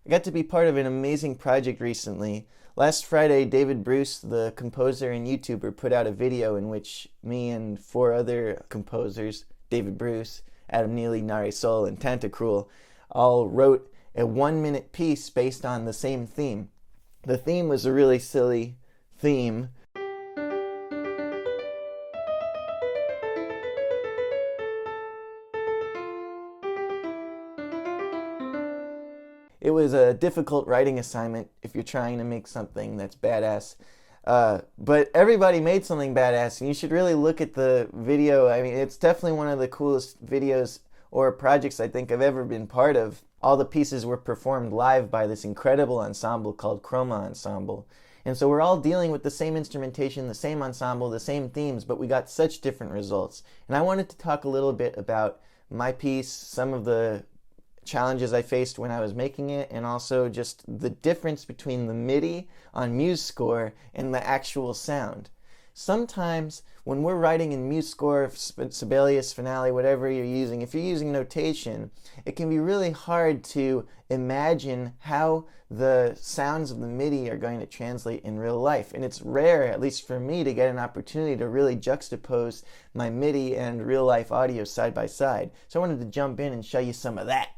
I got to be part of an amazing project recently. Last Friday, David Bruce, the composer and YouTuber, put out a video in which me and 4 other composers, David Bruce, Adam Neely, Nari Sol, and Tantacruel, all wrote a 1-minute piece based on the same theme. The theme was a really silly theme. It was a difficult writing assignment if you're trying to make something that's badass. But everybody made something badass, and you should really look at the video. I mean, it's definitely one of the coolest videos or projects I think I've ever been part of. All the pieces were performed live by this incredible ensemble called Chroma Ensemble. And so we're all dealing with the same instrumentation, the same ensemble, the same themes, but we got such different results. And I wanted to talk a little bit about my piece, some of the challenges I faced when I was making it, and also just the difference between the MIDI on MuseScore and the actual sound. Sometimes when we're writing in MuseScore, Sibelius, Finale, whatever you're using, if you're using notation, it can be really hard to imagine how the sounds of the MIDI are going to translate in real life. And it's rare, at least for me, to get an opportunity to really juxtapose my MIDI and real life audio side by side. So I wanted to jump in and show you some of that.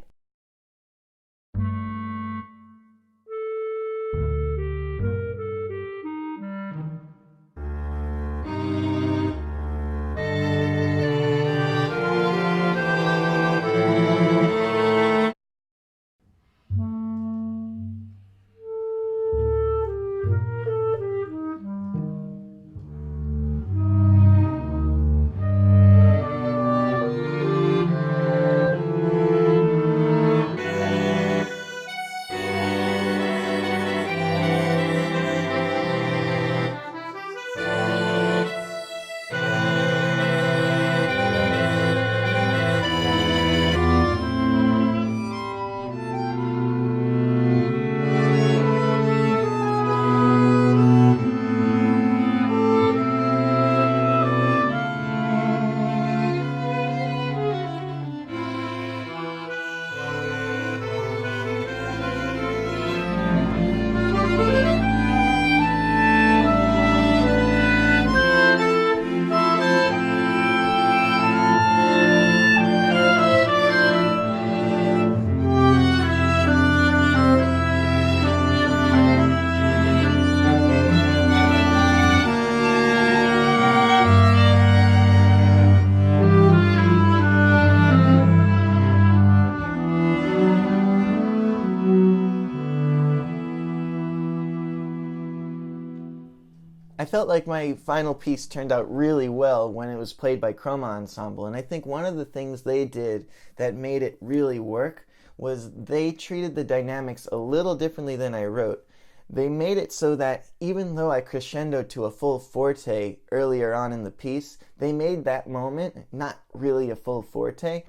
I felt like my final piece turned out really well when it was played by Chroma Ensemble, and I think one of the things they did that made it really work was they treated the dynamics a little differently than I wrote. They made it so that even though I crescendoed to a full forte earlier on in the piece, they made that moment not really a full forte.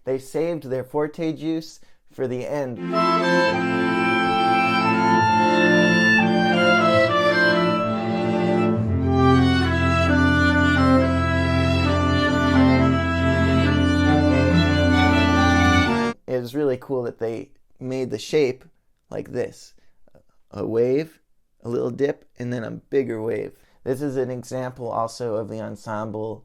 They saved their forte juice for the end. It was really cool that they made the shape like this. A wave, a little dip, and then a bigger wave. This is an example also of the ensemble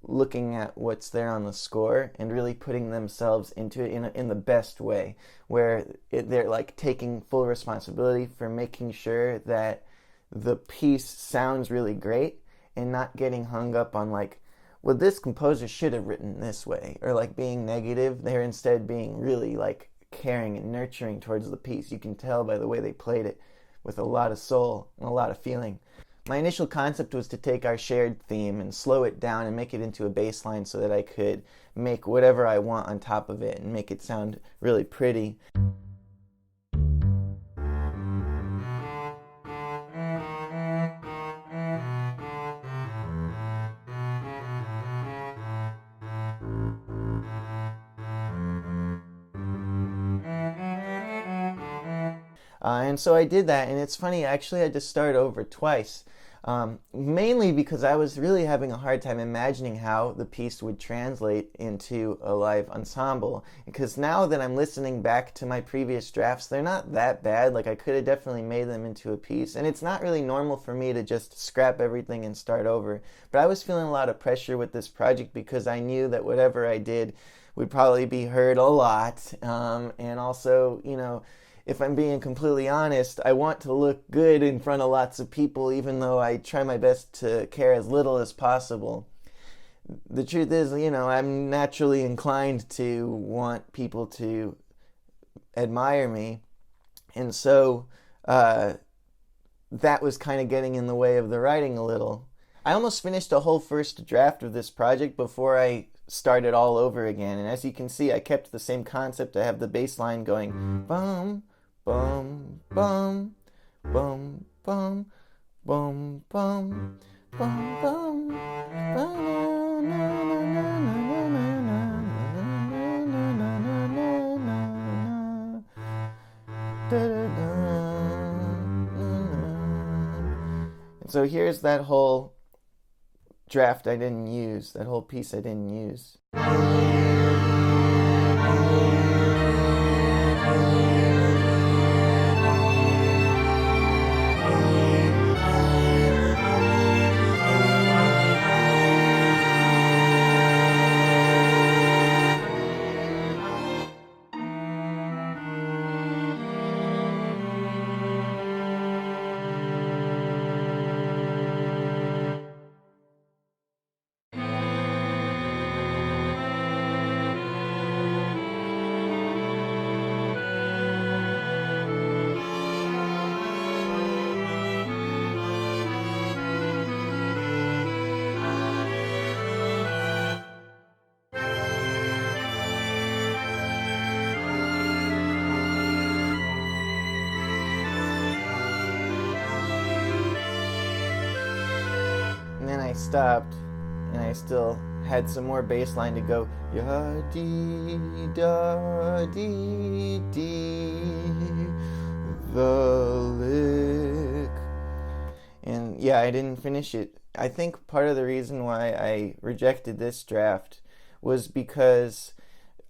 looking at what's there on the score and really putting themselves into it in the best way, where they're like taking full responsibility for making sure that the piece sounds really great and not getting hung up on like, well, this composer should have written this way, or like being negative. They're instead being really like caring and nurturing towards the piece. You can tell by the way they played it with a lot of soul and a lot of feeling. My initial concept was to take our shared theme and slow it down and make it into a bass line so that I could make whatever I want on top of it and make it sound really pretty. And so I did that, and it's funny, I actually had to start over twice. Mainly because I was really having a hard time imagining how the piece would translate into a live ensemble. Because now that I'm listening back to my previous drafts, they're not that bad. Like, I could have definitely made them into a piece. And it's not really normal for me to just scrap everything and start over. But I was feeling a lot of pressure with this project because I knew that whatever I did would probably be heard a lot. And also, you know, if I'm being completely honest, I want to look good in front of lots of people, even though I try my best to care as little as possible. The truth is, you know, I'm naturally inclined to want people to admire me. And so that was kind of getting in the way of the writing a little. I almost finished a whole first draft of this project before I started all over again. And as you can see, I kept the same concept. I have the bass line going bum, bum, bum, bum, bum, bum, bum, bum, bum, and so here's that whole draft I didn't use, that whole piece I didn't use. And then I stopped, and I still had some more bass line to go. Ya dee da dee dee, the lick. And yeah, I didn't finish it. I think part of the reason why I rejected this draft was because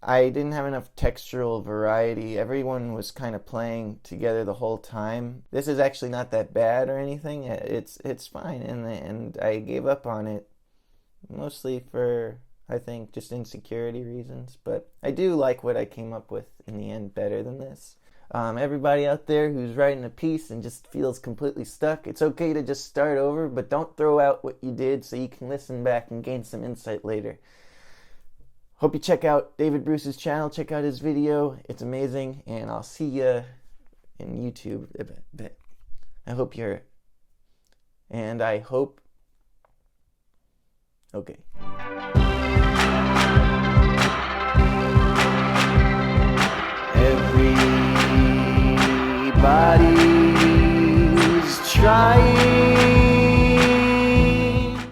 I didn't have enough textural variety. Everyone was kind of playing together the whole time. This is actually not that bad or anything. It's fine, and I gave up on it mostly for, I think, just insecurity reasons. But I do like what I came up with in the end better than this. Everybody out there who's writing a piece and just feels completely stuck, it's okay to just start over, but don't throw out what you did so you can listen back and gain some insight later. Hope you check out David Bruce's channel, check out his video, it's amazing, and I'll see you in YouTube. I hope you're, and I hope, okay. Everybody